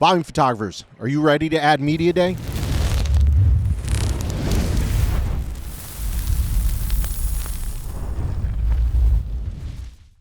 Volume photographers, are you ready to add media day?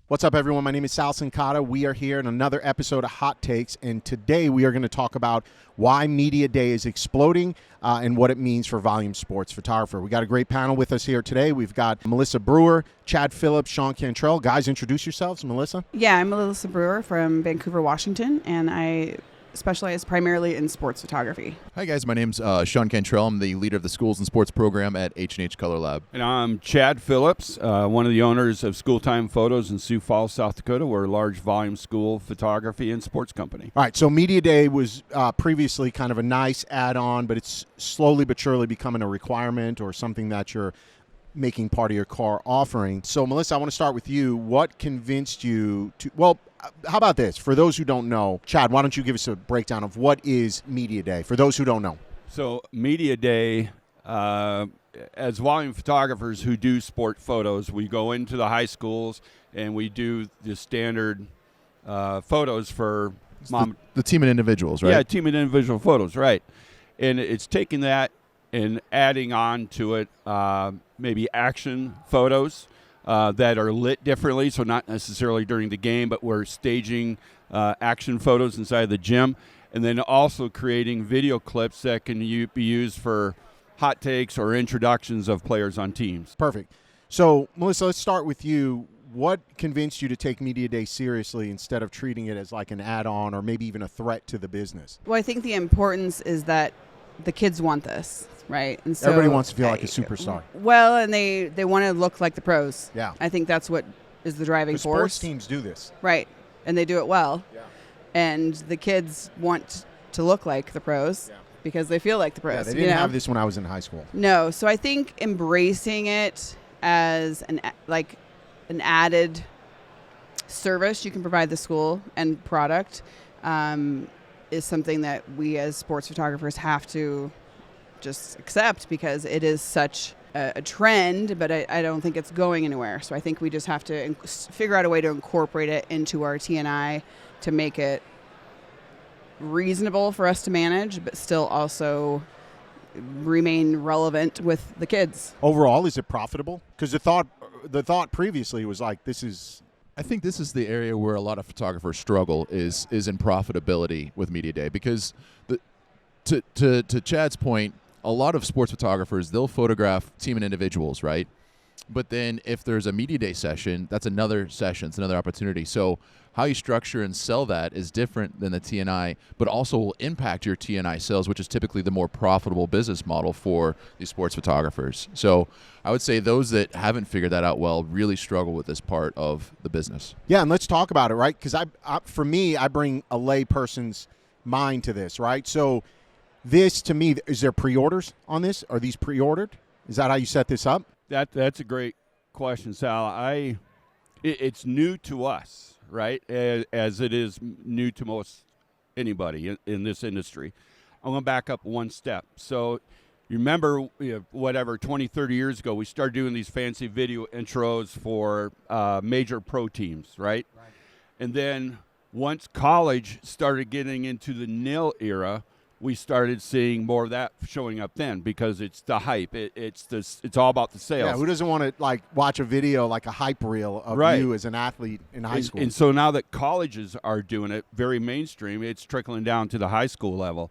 What's up, everyone? My name is Sal Cincotta. We are here in another episode of Hot Takes, and today we are going to talk about why Media Day is exploding and what it means for volume sports photographer. We got a great panel with us here today. We've got Melissa Brewer, Chad Phillips, Sean Cantrell. Guys, introduce yourselves. Melissa? Yeah, I'm Melissa Brewer from Vancouver, Washington, and I specialize primarily in sports photography. Hi guys, my name's Sean Cantrell. I'm the leader of the Schools and Sports program at H&H Color Lab. And I'm Chad Phillips, one of the owners of School Time Photos in Sioux Falls, South Dakota. We're a large volume school photography and sports company. All right, so Media Day was previously kind of a nice add-on, but it's slowly but surely becoming a requirement or something that you're making part of your car offering. So Melissa, I want to start with you. What convinced you to, how about this? For those who don't know, Chad, why don't you give us a breakdown of what is Media Day for those who don't know? So Media Day, as volume photographers who do sport photos, we go into the high schools and we do the standard photos for the team and individuals, right? Yeah, team and individual photos, right. And it's taking that and adding on to it maybe action photos that are lit differently, so not necessarily during the game, but we're staging action photos inside the gym, and then also creating video clips that can be used for hot takes or introductions of players on teams. Perfect. So, Melissa, let's start with you. What convinced you to take Media Day seriously instead of treating it as like an add-on or maybe even a threat to the business? Well, I think the importance is that the kids want this, right? And so everybody wants to feel like a superstar. Well, and they want to look like the pros. Yeah. I think that's what is the driving The force. sports teams do this. Right. And they do it well. Yeah. And the kids want to look like the pros because they feel like the pros. Yeah, they didn't have this when I was in high school. No. So I think embracing it as an added service you can provide the school and product is something that we as sports photographers have to just accept because it is such a trend, but I don't think it's going anywhere. So I think we just have to figure out a way to incorporate it into our TNI to make it reasonable for us to manage, but still also remain relevant with the kids. Overall, is it profitable? Because the thought previously was like, I think this is the area where a lot of photographers struggle is in profitability with Media Day because to Chad's point, a lot of sports photographers, they'll photograph team and individuals, right? But then if there's a Media Day session, that's another session, it's another opportunity. So how you structure and sell that is different than the TNI, but also will impact your TNI sales, which is typically the more profitable business model for these sports photographers. So I would say those that haven't figured that out well really struggle with this part of the business. Yeah, and let's talk about it, right? Because for me, I bring a lay person's mind to this, right? So this, to me, is there pre-orders on this? Are these pre-ordered? Is that how you set this up? That's a great question, Sal. It's new to us, right? As it is new to most anybody in this industry. I'm going to back up one step. So you remember, 20, 30 years ago, we started doing these fancy video intros for major pro teams, right? And then once college started getting into the nil era, we started seeing more of that showing up then because it's the hype. It's all about the sales. Yeah, who doesn't want to watch a video like a hype reel of you as an athlete in high school? And so now that colleges are doing it very mainstream, it's trickling down to the high school level.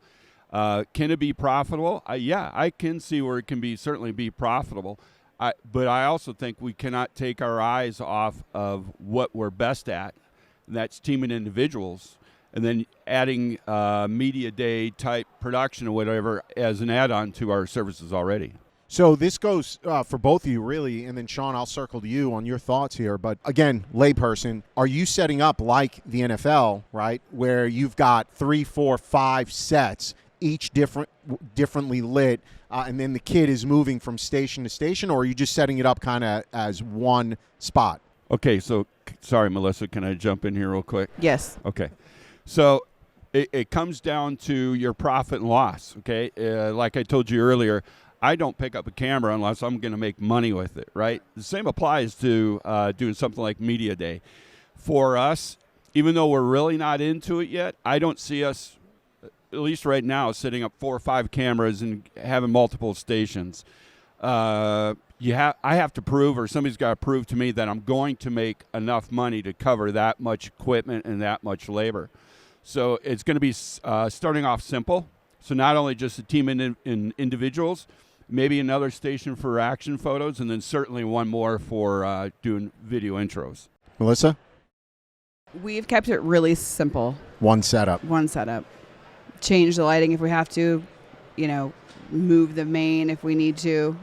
Can it be profitable? Yeah, I can see where it can certainly be profitable. But I also think we cannot take our eyes off of what we're best at, and that's team and individuals. And then adding Media Day type production or whatever as an add-on to our services already. So this goes for both of you, really, and then, Sean, I'll circle to you on your thoughts here. But, again, layperson, are you setting up like the NFL, right, where you've got 3, 4, 5 sets, each differently lit, and then the kid is moving from station to station, or are you just setting it up kind of as one spot? Okay, so, sorry, Melissa, can I jump in here real quick? Yes. Okay. So it comes down to your profit and loss, okay? Like I told you earlier, I don't pick up a camera unless I'm going to make money with it, right? The same applies to doing something like Media Day. For us, even though we're really not into it yet, I don't see us at least right now, setting up 4 or 5 cameras and having multiple stations. I have to prove, or somebody's got to prove to me that I'm going to make enough money to cover that much equipment and that much labor. So it's going to be starting off simple. So not only just a team in individuals, maybe another station for action photos, and then certainly one more for doing video intros. Melissa? We've kept it really simple. One setup. Change the lighting if we have to, move the main if we need to.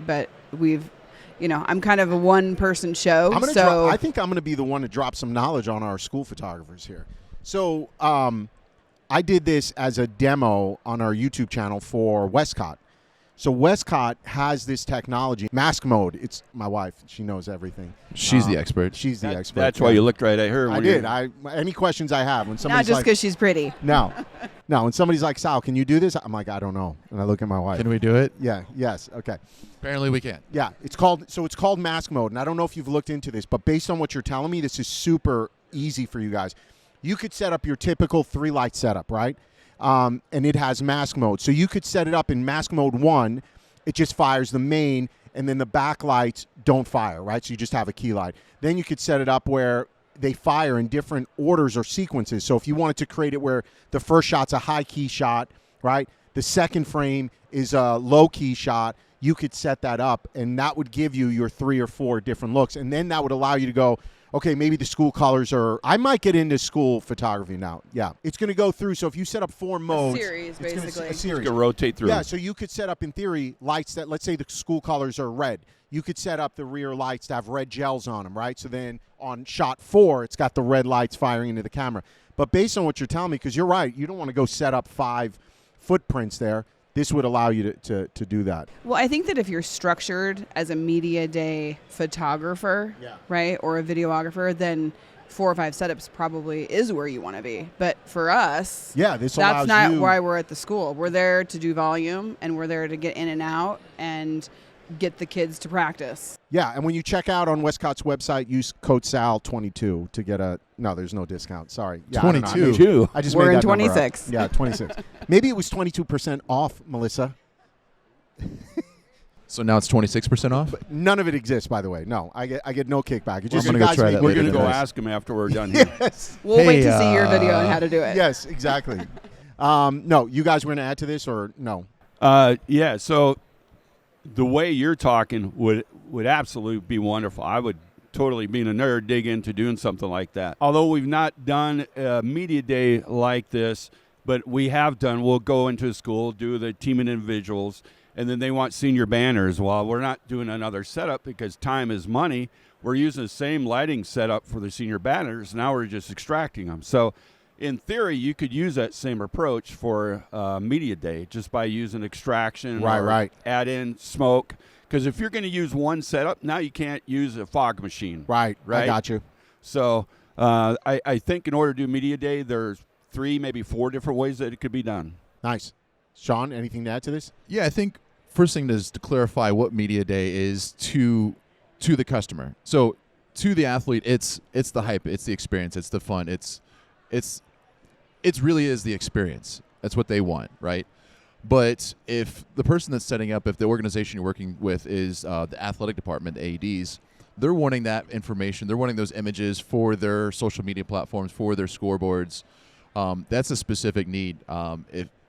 But I'm kind of a one-person show. I think I'm going to be the one to drop some knowledge on our school photographers here. So I did this as a demo on our YouTube channel for Westcott. So Westcott has this technology, mask mode. It's my wife. She knows everything. She's the expert. She's the expert. That's why you looked right at her. I did. Any questions I have when somebody's not just because she's pretty. No. When somebody's like, Sal, can you do this? I'm like, I don't know. And I look at my wife. Can we do it? Yeah. Yes. Okay. Apparently we can. Yeah. It's called mask mode. And I don't know if you've looked into this, but based on what you're telling me, this is super easy for you guys. You could set up your typical 3-light setup, right? And it has mask mode. So you could set it up in mask mode 1. It just fires the main, and then the backlights don't fire, right? So you just have a key light. Then you could set it up where they fire in different orders or sequences. So if you wanted to create it where the first shot's a high-key shot, right? The second frame is a low-key shot. You could set that up, and that would give you your 3 or 4 different looks. And then that would allow you to go, okay, maybe the school colors are... I might get into school photography now. Yeah. It's going to go through. So if you set up 4 modes... A series, basically. A series. It's going to rotate through. Yeah, so you could set up, in theory, lights that... Let's say the school colors are red. You could set up the rear lights to have red gels on them, right? So then on shot 4, it's got the red lights firing into the camera. But based on what you're telling me, because you're right, you don't want to go set up 5 footprints there. This would allow you to do that. Well, I think that if you're structured as a media day photographer, right, or a videographer, then 4 or 5 setups probably is where you want to be. But for us, this that's not why we're at the school. We're there to do volume, and we're there to get in and out and get the kids to practice. Yeah, and when you check out on Westcott's website, use code SAL22 to get a... No, there's no discount. Sorry. Yeah, 22. I just We're made in that number up. 26. Yeah, 26. Maybe it was 22% off, Melissa. So now it's 26% off? But none of it exists, by the way. No, I get no kickback. It's I'm just gonna you go guys try make that me We're going to later go tonight. ask him after we're done here. Yes. We'll wait to see your video on how to do it. Yes, exactly. No, you guys were going to add to this or no? Yeah, so the way you're talking would absolutely be wonderful. I would totally, being a nerd, dig into doing something like that. Although we've not done a media day like this, but we have done, we'll go into a school, do the team and individuals, and then they want senior banners. Well, we're not doing another setup because time is money. We're using the same lighting setup for the senior banners. Now we're just extracting them. So in theory, you could use that same approach for media day just by using extraction. Right. Add in smoke. Because if you're going to use one setup, now you can't use a fog machine. Right. I got you. So I think in order to do media day, there's 3, maybe 4 different ways that it could be done. Nice. Sean, anything to add to this? Yeah, I think first thing is to clarify what media day is to the customer. So to the athlete, it's the hype, it's the experience, it's the fun, it really is the experience. That's what they want, right? But if the person that's setting up, if the organization you're working with is the athletic department, the ADs, they're wanting that information. They're wanting those images for their social media platforms, for their scoreboards. That's a specific need.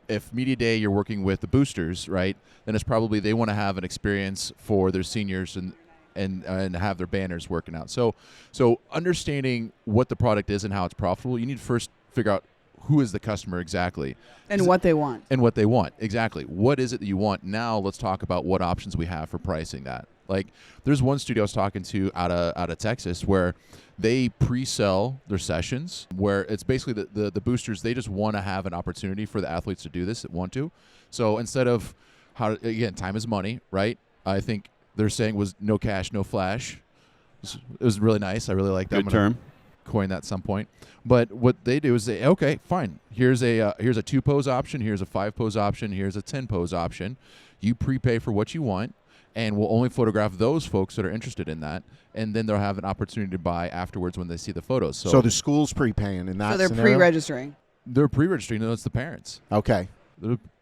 If media day you're working with the boosters, right, then it's probably they want to have an experience for their seniors and have their banners working out. So understanding what the product is and how it's profitable, you need to first figure out who is the customer exactly. And what they want. And what they want, exactly. What is it that you want? Now let's talk about what options we have for pricing that. Like, there's one studio I was talking to out of Texas where they pre-sell their sessions, where it's basically the boosters, they just want to have an opportunity for the athletes to do this that want to. So instead of, again, time is money, right? I think they're saying was no cash, no flash. It was really nice. I really like that. Good term. Coin that at some point. But what they do is they, okay, fine. Here's a 2-pose option. Here's a 5-pose option. Here's a 10-pose option. You prepay for what you want, and we'll only photograph those folks that are interested in that, and then they'll have an opportunity to buy afterwards when they see the photos. So the school's prepaying in that So they're scenario? pre-registering. They're pre-registering. No, it's the parents. Okay.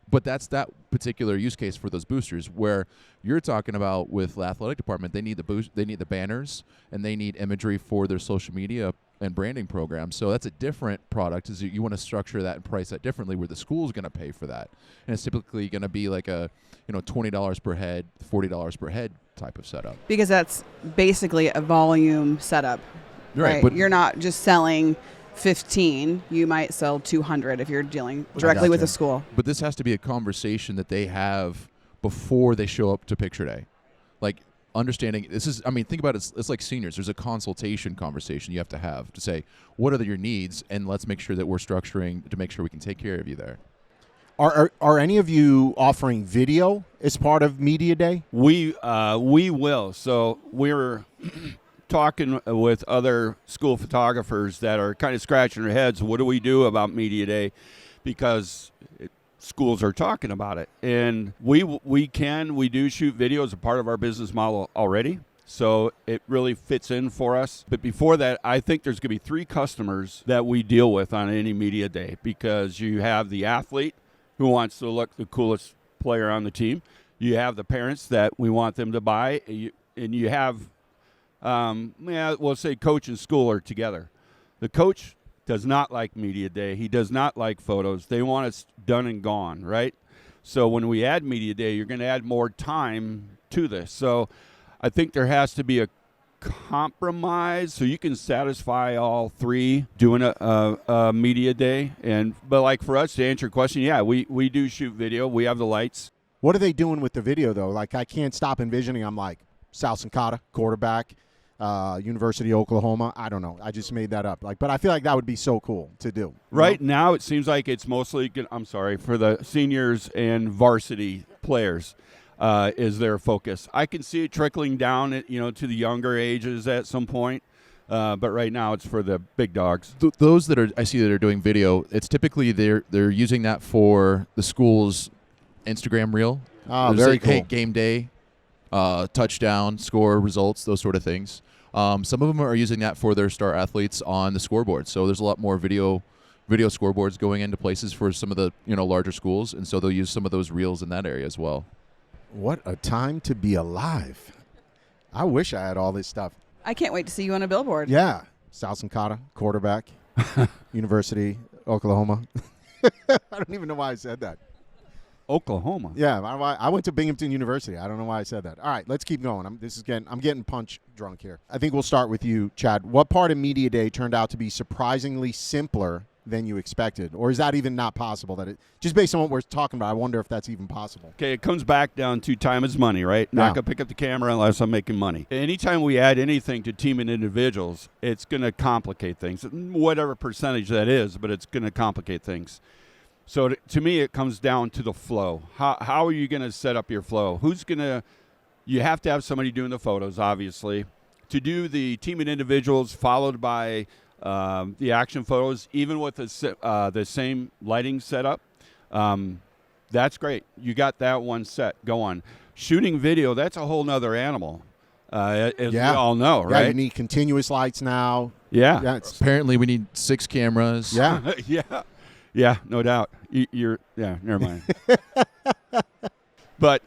But that's that particular use case for those boosters where you're talking about with the athletic department. They need the boost. They need the banners, and they need imagery for their social media and branding program. So that's a different product. Is you want to structure that and price that differently, where the school is going to pay for that, and it's typically going to be like a $20 per head, $40 per head type of setup. Because that's basically a volume setup, right? But You're not just selling 15, you might sell 200 if you're dealing directly with a school. But this has to be a conversation that they have before they show up to picture day. Like understanding this is, I mean, think about it. It's like seniors. There's a consultation conversation you have to say, what are your needs? And let's make sure that we're structuring to make sure we can take care of you there. Are any of you offering video as part of Media Day? We will. So we're talking with other school photographers that are kind of scratching their heads. What do we do about Media Day? Because schools are talking about it, and we do shoot video as a part of our business model already. So it really fits in for us. But before that, I think there's going to be 3 customers that we deal with on any Media Day, because you have the athlete who wants to look the coolest player on the team. You have the parents that we want them to buy, and you have we'll say coach and school are together. The coach does not like Media Day. He does not like photos. They want it done and gone, right? So when we add Media Day, you're going to add more time to this. So I think there has to be a compromise so you can satisfy all 3 doing a Media Day. But like for us, to answer your question, yeah, we do shoot video. We have the lights. What are they doing with the video, though? Like, I can't stop envisioning. I'm like, Sal Cincotta, quarterback, University of Oklahoma. I don't know. I just made that up. But I feel like that would be so cool to do. Right now, it seems like it's mostly, for the seniors and varsity players is their focus. I can see it trickling down, to the younger ages at some point. But right now, it's for the big dogs. Those I see that are doing video, it's typically they're using that for the school's Instagram reel. Oh, very cool. Hey, game day. Touchdown, score, results, those sort of things. Some of them are using that for their star athletes on the scoreboard. So there's a lot more video scoreboards going into places for some of the larger schools, and so they'll use some of those reels in that area as well. What a time to be alive. I wish I had all this stuff. I can't wait to see you on a billboard. Yeah. Sal Cincotta, quarterback, University, Oklahoma. I don't even know why I said that. Oklahoma. Yeah, I went to Binghamton University. I don't know why I said that. All right, let's keep going. I'm getting punch drunk here. I think we'll start with you, Chad. What part of Media Day turned out to be surprisingly simpler than you expected? Or is that even not possible? Just based on what we're talking about, I wonder if that's even possible. Okay, it comes back down to time is money, right? Yeah. Not going to pick up the camera unless I'm making money. Anytime we add anything to team and individuals, it's going to complicate things, whatever percentage that is, but it's going to complicate things. So to me, it comes down to the flow. How are you going to set up your flow? You have to have somebody doing the photos, obviously. To do the team and individuals followed by the action photos, even with the same lighting setup, that's great. You got that one set going. Shooting video, that's a whole nother animal, as we all know, right? Yeah, you need continuous lights now. Yeah. Apparently, we need 6 cameras. Yeah. Yeah, no doubt. Never mind. But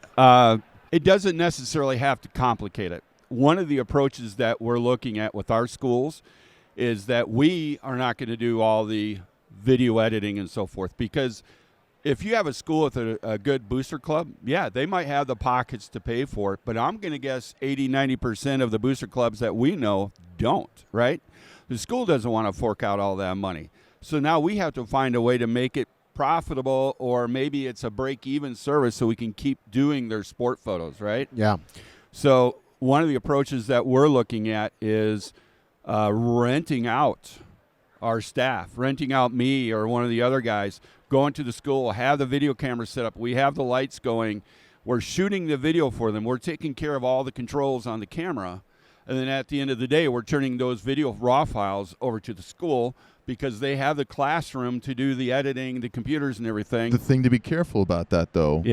it doesn't necessarily have to complicate it. One of the approaches that we're looking at with our schools is that we are not going to do all the video editing and so forth, because if you have a school with a good booster club, they might have the pockets to pay for it, but I'm going to guess 80-90% of the booster clubs that we know don't, right? The school doesn't want to fork out all that money. So now we have to find a way to make it profitable, or maybe it's a break-even service so we can keep doing their sport photos, right? Yeah. So one of the approaches that we're looking at is renting out our staff, renting out me or one of the other guys, going to the school, have the video camera set up. We have the lights going. We're shooting the video for them. We're taking care of all the controls on the camera. And then at the end of the day, we're turning those video raw files over to the school, because they have the classroom to do the editing, the computers and everything. The thing to be careful about that, though,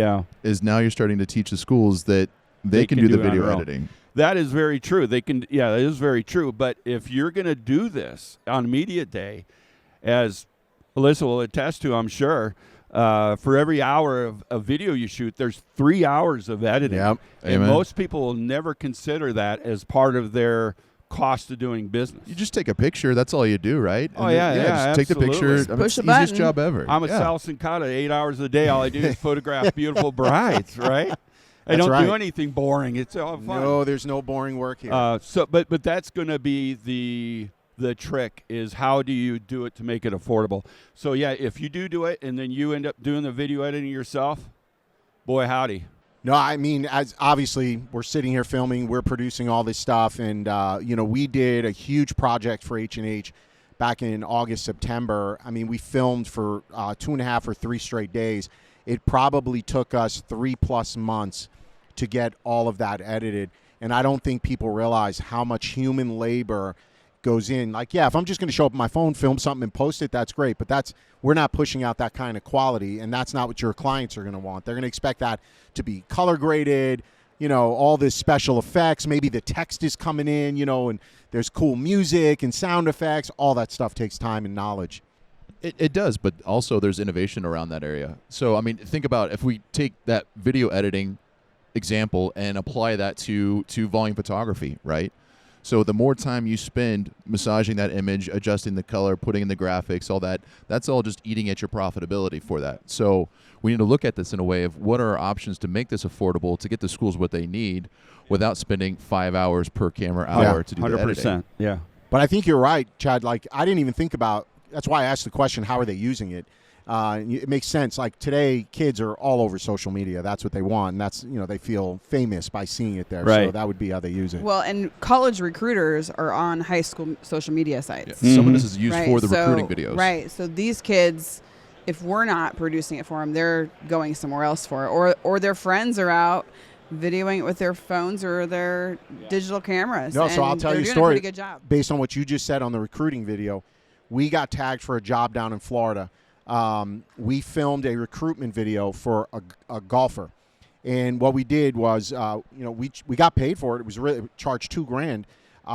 is now you're starting to teach the schools that they can do the video editing. That is very true. That is very true. But if you're going to do this on Media Day, as Alyssa will attest to, I'm sure. For every hour of video you shoot, there's 3 hours of editing. Yep. And Amen. most people will never consider that as part of their cost of doing business. You just take a picture. That's all you do, right? Oh, And yeah, just take the absolutely. picture. Just I mean, push it's a the easiest button. job ever. I'm a Yeah. Sal Cincotta, 8 hours a day. All I do is photograph beautiful brides, right? I That's don't right. do anything boring. It's all fun. No, there's no boring work here. But that's going to be the trick is how do you do it to make it affordable. So yeah, if you do it and then you end up doing the video editing yourself, boy howdy. No, I mean, as obviously we're sitting here filming, we're producing all this stuff, and we did a huge project for H&H back in August, September. I mean, we filmed for 2.5 or 3 straight days. It probably took us 3+ months to get all of that edited, and I don't think people realize how much human labor goes in. Like, yeah, if I'm just going to show up on my phone, film something, and post it, that's great. But we're not pushing out that kind of quality, and that's not what your clients are going to want. They're going to expect that to be color graded, all this special effects. Maybe the text is coming in, and there's cool music and sound effects. All that stuff takes time and knowledge. It does, but also there's innovation around that area. So, I mean, think about if we take that video editing example and apply that to volume photography, right? So the more time you spend massaging that image, adjusting the color, putting in the graphics, all that, that's all just eating at your profitability for that. So we need to look at this in a way of what are our options to make this affordable, to get the schools what they need without spending 5 hours per camera hour to do the editing. 100%. Yeah. But I think you're right, Chad. Like, I didn't even think about, that's why I asked the question, how are they using it? It makes sense. Like, today, kids are all over social media. That's what they want. And that's, they feel famous by seeing it there. Right. So that would be how they use it. Well, and college recruiters are on high school social media sites. Yeah. Some of this is used Right, for the so- recruiting videos. Right. So these kids, if we're not producing it for them, they're going somewhere else for it. Or their friends are out videoing it with their phones or their digital cameras. No, so and I'll tell they're you a doing story. A pretty good job. Based on what you just said on the recruiting video, we got tagged for a job down in Florida. We filmed a recruitment video for a golfer. And what we did was, we got paid for it. It was really charged $2,000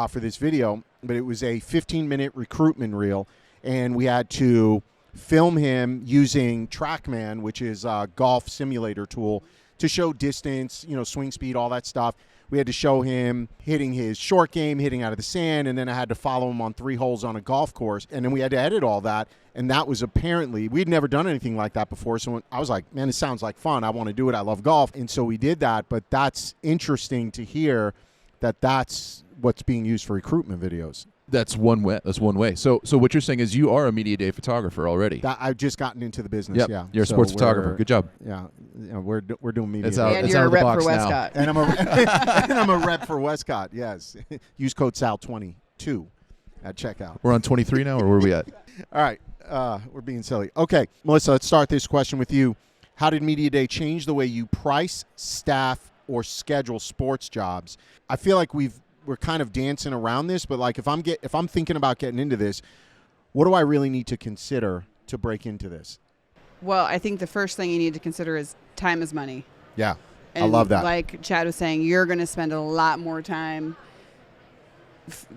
for this video, but it was a 15-minute recruitment reel. And we had to film him using TrackMan, which is a golf simulator tool, to show distance, swing speed, all that stuff. We had to show him hitting his short game, hitting out of the sand, and then I had to follow him on 3 holes on a golf course. And then we had to edit all that. And that was apparently, we'd never done anything like that before. So when, I was like, man, it sounds like fun. I want to do it. I love golf. And so we did that. But that's interesting to hear that that's what's being used for recruitment videos. That's one way. So what you're saying is you are a media day photographer already. I've just gotten into the business, Yep. yeah. You're a So sports photographer. we're- Good job. Yeah, we're doing media. It's day. out- And it's you're out a of the rep box for now. Westcott. And I'm a rep for Westcott, yes. Use code SAL22 at checkout. We're on 23 now, or where are we at? All right, we're being silly. Okay, Melissa, let's start this question with you. How did Media Day change the way you price, staff, or schedule sports jobs? I feel like we're kind of dancing around this, but like if I'm thinking about getting into this, what do I really need to consider to break into this? Well, I think the first thing you need to consider is time is money. Yeah, I And love that. Like Chad was saying, you're going to spend a lot more time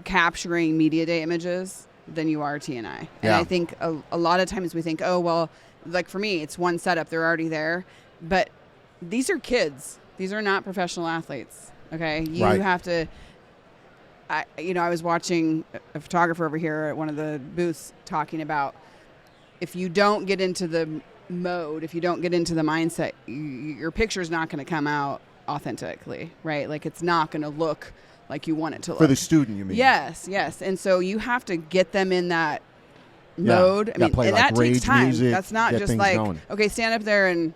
capturing media day images than you are TNI. And Yeah. I think a lot of times we think, oh, well, like for me, it's one setup. They're already there. But these are kids. These are not professional athletes. Okay? You Right. have to... I was watching a photographer over here at one of the booths talking about if you don't get into the mode, if you don't get into the mindset, your picture's not going to come out authentically, right? Like it's not going to look like you want it to look. For the student, you mean? Yes. And so you have to get them in that Yeah. mode. I Yeah, mean, play and like that takes rage time. music, That's not get just things like, going. okay, stand up there and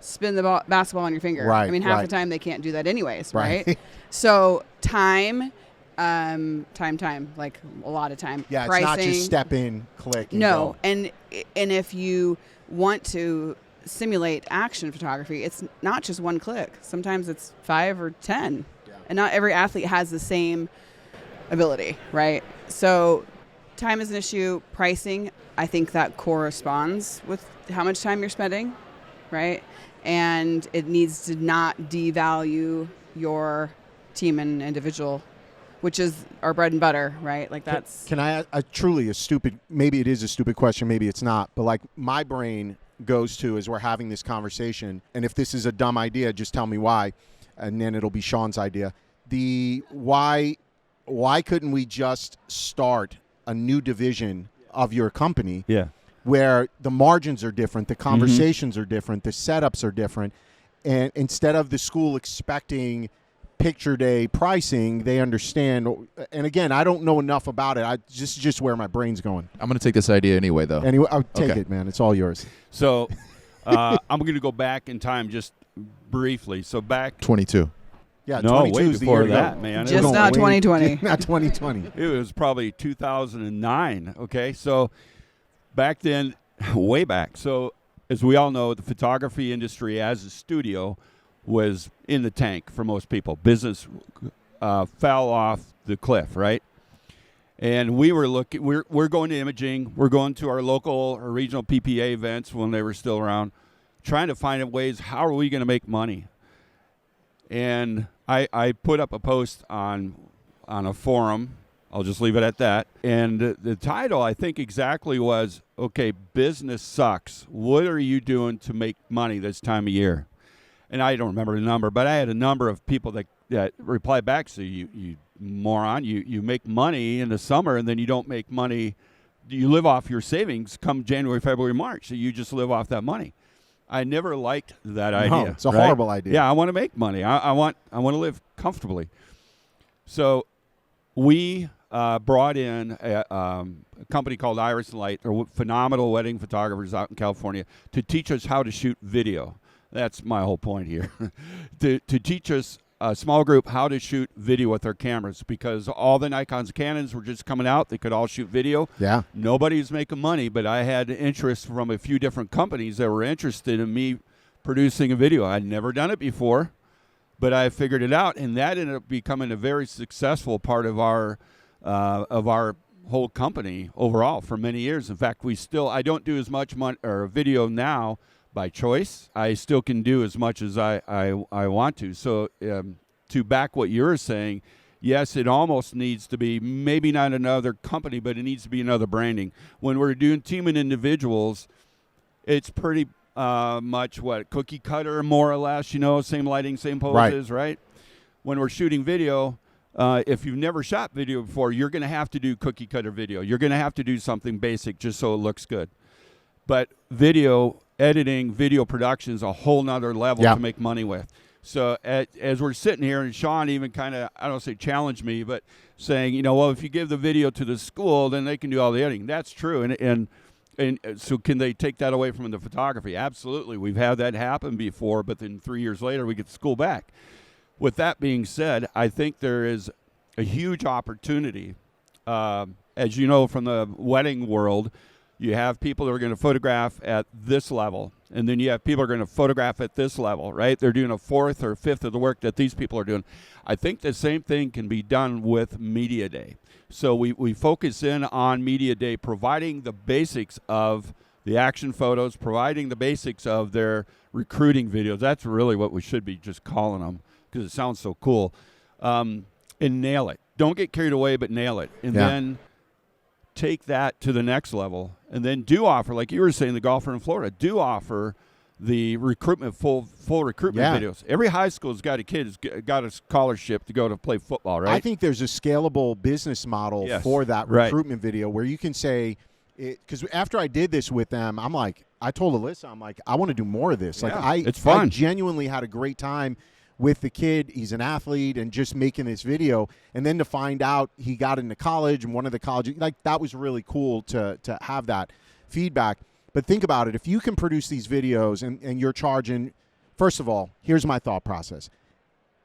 spin the basketball on your finger. Right, I mean, half right. the time they can't do that anyways, Right. right? So time, like a lot of time. Yeah, it's Pricing, not just step in, click, and no, go. and if you want to simulate action photography, it's not just one click. Sometimes it's 5 or 10, and not every athlete has the same ability, right? So time is an issue. Pricing, I think that corresponds with how much time you're spending, right? And it needs to not devalue your team and individual which is our bread and butter, right? Like that's Can I truly a stupid, maybe it is a stupid question, maybe it's not, but like my brain goes to as we're having this conversation, and if this is a dumb idea, just tell me why, and then it'll be Sean's idea. Why couldn't we just start a new division of your company where the margins are different, the conversations are different, the setups are different, and instead of the school expecting picture day pricing, they understand. And again, I don't know enough about it. This is just where my brain's going. I'm going to take this idea anyway, though. Anyway, I'll take Okay. it, man. It's all yours. So I'm going to go back in time just briefly. So back 22. Yeah, No, 22 way is the before year to go. that, man. It just was not Way- 2020. Not 2020. It was probably 2009. Okay, so back then, way back. So as we all know, the photography industry as a studio was in the tank for most people. Business fell off the cliff, right? And we were looking. We're going to imaging. We're going to our local or regional PPA events when they were still around, trying to find ways. How are we going to make money? And I put up a post on a forum. I'll just leave it at that. And the title, I think, exactly was, okay, business sucks. What are you doing to make money this time of year? And I don't remember the number, but I had a number of people that replied back, so you moron, you make money in the summer and then you don't make money. You live off your savings come January, February, March. So you just live off that money. I never liked that idea. It's a right? horrible idea. Yeah, I want to make money. I want to live comfortably. So we brought in a company called Iris and Light. They're phenomenal wedding photographers out in California to teach us how to shoot video. That's my whole point here. to teach us, a small group, how to shoot video with our cameras, because all the Nikons and Canons were just coming out. They could all shoot video. Yeah. Nobody's making money, but I had interest from a few different companies that were interested in me producing a video. I'd never done it before, but I figured it out, and that ended up becoming a very successful part of our whole company overall for many years. In fact, I don't do as much video now by choice. I still can do as much as I want to. So to back what you're saying, yes, it almost needs to be maybe not another company, but it needs to be another branding. When we're doing team and individuals, it's pretty much what, cookie cutter more or less, same lighting, same poses, right? When we're shooting video, if you've never shot video before, you're going to have to do cookie cutter video. You're going to have to do something basic just so it looks good. But video editing, video production is a whole nother level to make money with. So as we're sitting here, and Sean even kind of, I don't say challenged me, but saying, well, if you give the video to the school, then they can do all the editing. That's true. And so can they take that away from the photography? Absolutely. We've had that happen before, but then 3 years later, we get the school back. With that being said, I think there is a huge opportunity. As you know, from the wedding world, you have people that are going to photograph at this level, and then you have people who are going to photograph at this level, right? They're doing a fourth or fifth of the work that these people are doing. I think the same thing can be done with Media Day. So we focus in on Media Day, providing the basics of the action photos, providing the basics of their recruiting videos. That's really what we should be just calling them, because it sounds so cool. And nail it. Don't get carried away, but nail it. And then take that to the next level, and then do offer, like you were saying, the golfer in Florida, do offer the recruitment, full recruitment videos. Every high school's got a kid who's got a scholarship to go to play football, right? I think there's a scalable business model for that recruitment video where you can say, because after I did this with them, I'm like, I told Alyssa, I'm like, I want to do more of this. It's fun. I genuinely had a great time with the kid. He's an athlete and just making this video. And then to find out he got into college and one of the colleges, that was really cool to have that feedback. But think about it. If you can produce these videos and you're charging, first of all, here's my thought process.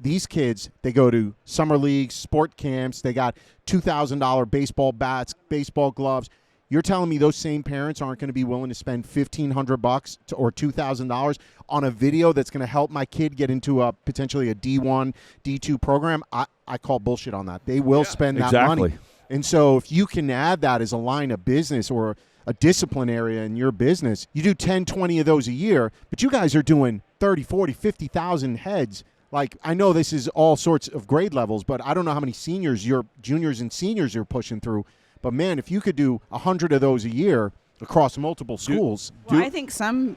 These kids, they go to summer leagues, sport camps. They got $2,000 baseball bats, baseball gloves. You're telling me those same parents aren't going to be willing to spend $1,500 or $2,000 on a video that's going to help my kid get into potentially a D1, D2 program? I call bullshit on that. They will spend that money. And so if you can add that as a line of business or a discipline area in your business, you do 10, 20 of those a year, but you guys are doing 30, 40, 50,000 heads. Like, I know this is all sorts of grade levels, but I don't know how many juniors and seniors you're pushing through. But, man, if you could do 100 of those a year across multiple schools. Well, I think some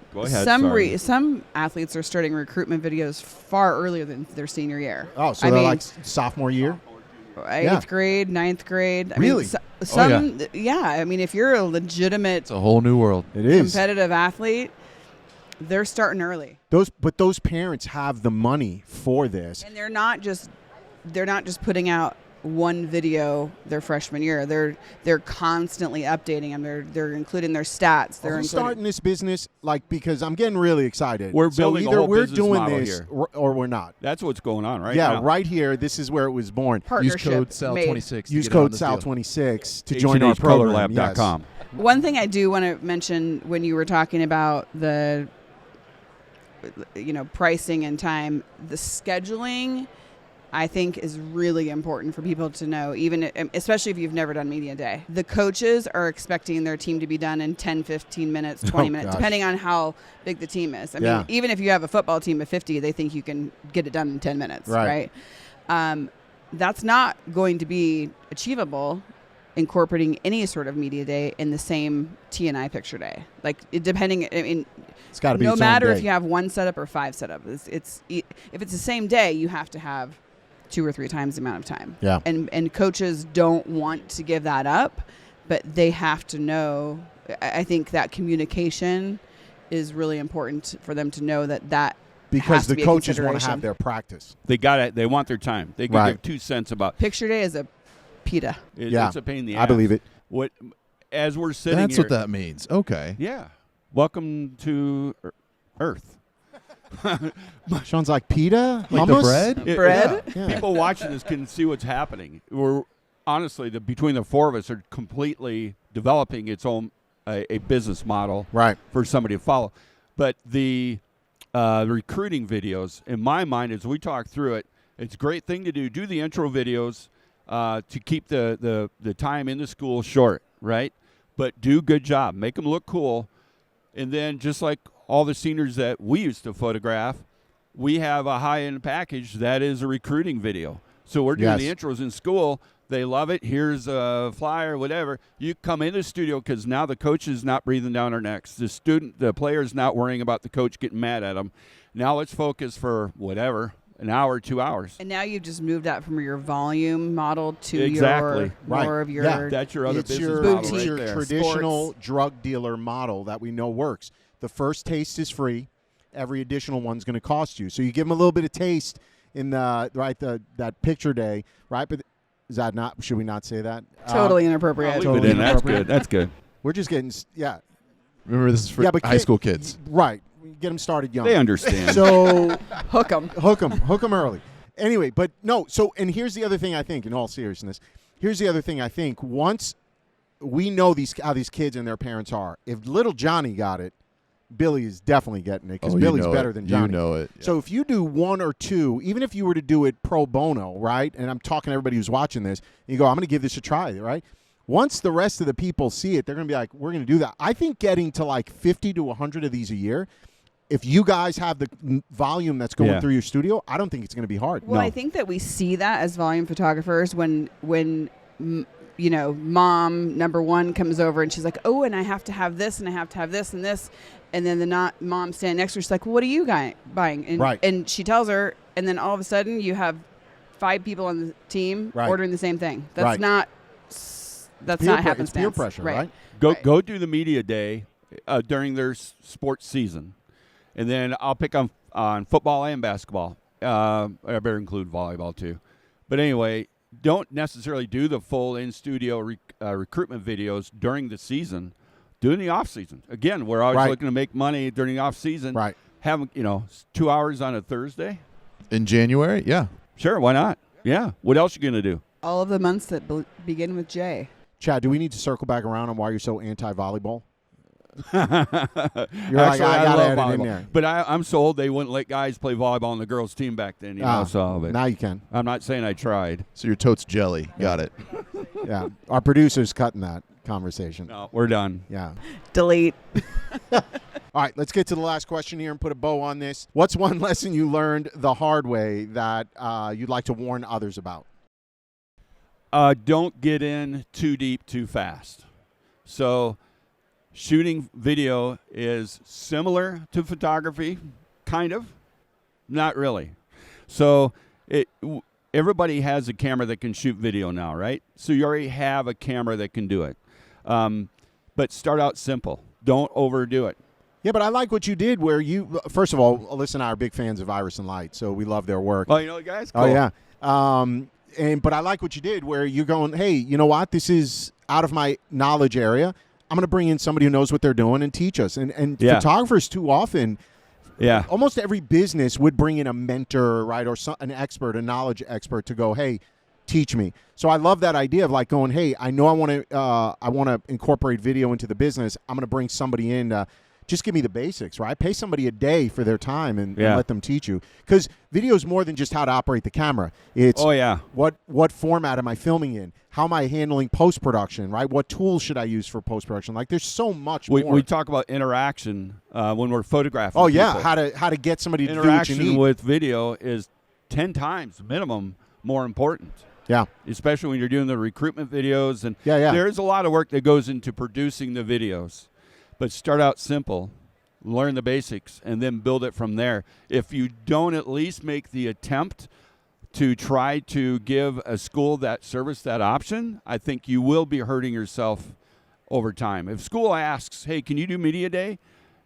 athletes are starting recruitment videos far earlier than their senior year. Oh, so they're like sophomore year? 8th grade, 9th grade. Really? I mean, if you're a legitimate It's a whole new world. It is. competitive athlete, they're starting early. But those parents have the money for this. And they're not just putting out one video their freshman year. They're constantly updating them. They're including their stats. We're starting this business because I'm getting really excited. We're building a either whole we're business doing model this here. or we're not. That's what's going on right now. Yeah, right here. This is where it was born. Use Partnership code made. SAL26. Use code SAL26 to join our H&H program. colorlab.com. One thing I do want to mention when you were talking about the pricing and time, the scheduling I think is really important for people to know, especially if you've never done media day. The coaches are expecting their team to be done in 10, 15 minutes, 20 minutes, depending on how big the team is. I mean, even if you have a football team of 50, they think you can get it done in 10 minutes, right? That's not going to be achievable incorporating any sort of media day in the same T&I picture day. Like, it's got to be no matter if you have one setup or 5 setups. If it's the same day, you have to have 2 or 3 times the amount of time. Yeah. And coaches don't want to give that up, but they have to know. I think that communication is really important for them to know that because has to the be a coaches want to consideration. have their practice. They got it. They want their time. They can give 2 cents about. Picture day is a PETA. It's a pain in the ass. I believe it. As we're sitting That's here, what that means. Okay. Yeah. Welcome to Earth. Sean's like, PETA? Like hummus? the bread? Bread? Yeah. People watching this can see what's happening. We're honestly, between the 4 of us are completely developing its own a business model for somebody to follow. But the recruiting videos, in my mind, as we talk through it, it's a great thing to do. Do the intro videos to keep the time in the school short, right? But do a good job. Make them look cool. And then just like all the seniors that we used to photograph, we have a high-end package that is a recruiting video. So we're doing the intros in school. They love it. Here's a flyer, whatever. You come in the studio because now the coach is not breathing down our necks. The player's not worrying about the coach getting mad at them. Now let's focus for whatever, an hour, 2 hours. And now you've just moved that from your volume model to more of your that's your other business your, model it's right your there. traditional drug dealer model that we know works. The first taste is free. Every additional one's going to cost you. So you give them a little bit of taste in that picture day, right? But is that not? Should we not say that? Totally inappropriate. Totally That's good. That's good. We're just getting Remember, this is for high school kids. Right. Get them started young. They understand. So Hook them early. Anyway, but no. So, and here's the other thing I think. In all seriousness, here's the other thing I think. Once we know how these kids and their parents are, if little Johnny got it, Billy is definitely getting it because Billy's better than Johnny. You know it. Yeah. So if you do 1 or 2, even if you were to do it pro bono, right? And I'm talking to everybody who's watching this, and you go, I'm going to give this a try, right? Once the rest of the people see it, they're going to be like, we're going to do that. I think getting to like 50 to 100 of these a year, if you guys have the volume that's going through your studio, I don't think it's going to be hard. Well, I think that we see that as volume photographers when mom number 1 comes over and she's like, oh, and I have to have this and I have to have this and this. And then the mom standing next to her, she's like, well, what are you buying? And she tells her, and then all of a sudden you have 5 people on the team ordering the same thing. That's not happenstance. It's peer pressure, right? Go do the media day during their sports season. And then I'll pick on football and basketball. I better include volleyball too. But anyway, don't necessarily do the full in-studio recruitment videos during the season. Do it in the off-season. Again, we're always looking to make money during the off-season. Right. Have 2 hours on a Thursday. In January? Yeah. Sure, why not? Yeah. What else you going to do? All of the months that begin with J. Chad, do we need to circle back around on why you're so anti-volleyball? You're Actually, like, I got to love add it in volleyball. there. But I'm sold they wouldn't let guys play volleyball on the girls' team back then. But now you can. I'm not saying I tried. So your totes jelly. Got it. Yeah. Our producer's cutting that conversation. No, we're done. Yeah. Delete. All All right, let's get to the last question here and put a bow on this. What's one lesson you learned the hard way that you'd like to warn others about? Don't get in too deep too fast. So shooting video is similar to photography, kind of, not really. So everybody has a camera that can shoot video now, right? So you already have a camera that can do it. But start out simple. Don't overdo it. Yeah, but I like what you did where you, first of all, Alyssa and I are big fans of Iris and Light, so we love their work. Oh, you know the guys? Cool. Oh, yeah. But I like what you did where you're going, hey, you know what? This is out of my knowledge area. I'm going to bring in somebody who knows what they're doing and teach us. And photographers too often, almost every business would bring in a mentor, right, or an expert, a knowledge expert to go, hey, teach me. So I love that idea of like going, hey, I know I want to incorporate video into the business. I'm going to bring somebody in to just give me the basics, right? Pay somebody a day for their time and let them teach you. Because video is more than just how to operate the camera. It's what format am I filming in? How am I handling post-production, right? What tools should I use for post-production? Like there's so much more. We talk about interaction when we're photographing. Oh, yeah, people. how to get somebody to do what you need. Interaction with video is 10 times minimum more important. Yeah. Especially when you're doing the recruitment videos. And yeah. There's a lot of work that goes into producing the videos. But start out simple, learn the basics, and then build it from there. If you don't at least make the attempt to try to give a school that service that option, I think you will be hurting yourself over time. If school asks, hey, can you do media day?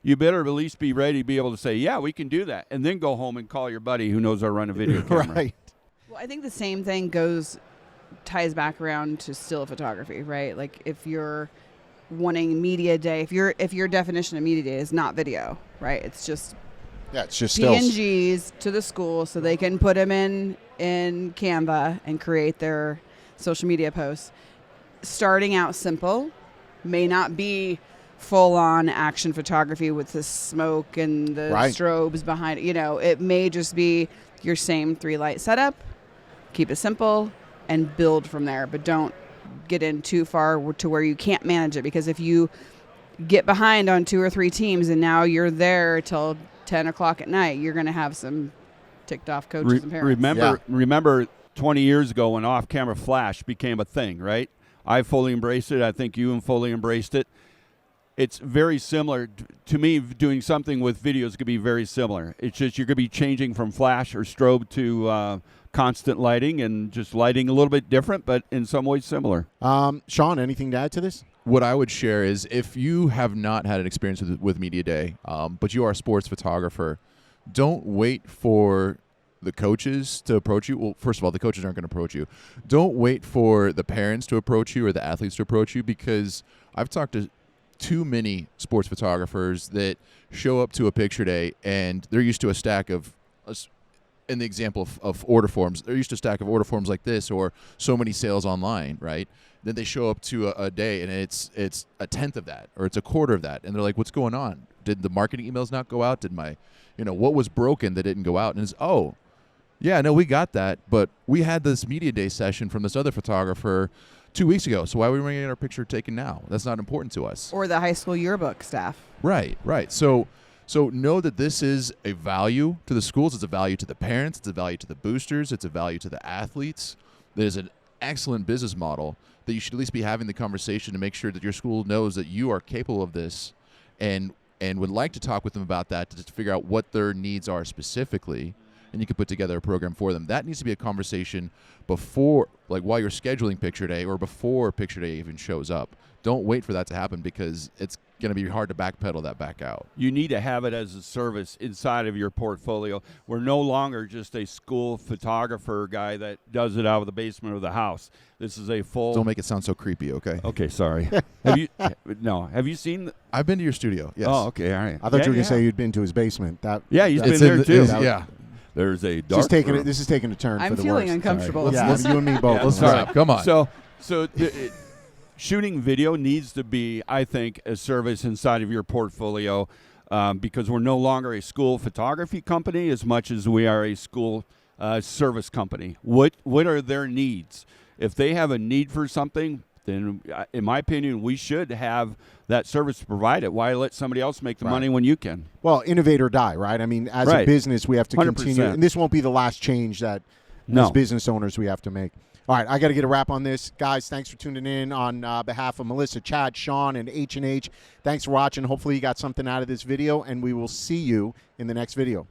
You better at least be ready to be able to say, yeah, we can do that. And then go home and call your buddy who knows how to run a video camera. Right. Well, I think the same thing ties back around to still photography, right? Like if you're wanting media day, if your definition of media day is not video, right? It's just stills. PNGs to the school so they can put them in Canva and create their social media posts. Starting out simple may not be full-on action photography with the smoke and the strobes behind it. You know, it may just be your same 3-light setup. Keep it simple and build from there, but don't get in too far to where you can't manage it, because if you get behind on 2 or 3 teams and now you're there till 10 o'clock at night, you're going to have some ticked off coaches and parents. Remember 20 years ago when off-camera flash became a thing, right? I fully embraced it. I think you fully embraced it. It's very similar. To me, doing something with video is going to be very similar. It's just you're going to be changing from flash or strobe to constant lighting, and just lighting a little bit different, but in some ways similar. Sean, anything to add to this? What I would share is if you have not had an experience with Media Day, but you are a sports photographer, don't wait for the coaches to approach you. Well, first of all, the coaches aren't going to approach you. Don't wait for the parents to approach you or the athletes to approach you, because I've talked to too many sports photographers that show up to a picture day and they're used to a stack of in the example of order forms, they're used to a stack of order forms like this, or so many sales online, right? Then they show up to a day and it's a tenth of that, or it's a quarter of that, and they're like, "What's going on? Did the marketing emails not go out? Did my, what was broken that didn't go out?" And it's, "Oh, yeah, no, we got that, but we had this media day session from this other photographer 2 weeks ago, so why are we getting our picture taken now? That's not important to us." Or the high school yearbook staff. Right. So know that this is a value to the schools. It's a value to the parents. It's a value to the boosters. It's a value to the athletes. There's an excellent business model that you should at least be having the conversation to make sure that your school knows that you are capable of this, and would like to talk with them about that to figure out what their needs are specifically, and you can put together a program for them. That needs to be a conversation before, like while you're scheduling picture day or before picture day even shows up. Don't wait for that to happen, because it's going to be hard to backpedal that back out. You need to have it as a service inside of your portfolio. We're no longer just a school photographer guy that does it out of the basement of the house. This is a full... Don't make it sound so creepy, okay? Okay, sorry. Have you seen... I've been to your studio, yes. Oh, okay, all right. I thought you were going to say you'd been to his basement. He's been there too. Yeah. There's a dark room. This is taking a turn for the worst. I'm feeling uncomfortable. Yeah, you and me both. Let's start. Come on. So shooting video needs to be, I think, a service inside of your portfolio, because we're no longer a school photography company as much as we are a school service company. What are their needs? If they have a need for something, then in my opinion, we should have that service provided. Why let somebody else make the Right. money when you can? Well, innovate or die, right? I mean, as a Right. business, we have to 100%. continue. And this won't be the last change that No. as business owners we have to make. All right, I got to get a wrap on this. Guys, thanks for tuning in on behalf of Melissa, Chad, Sean, and H&H. Thanks for watching. Hopefully you got something out of this video, and we will see you in the next video.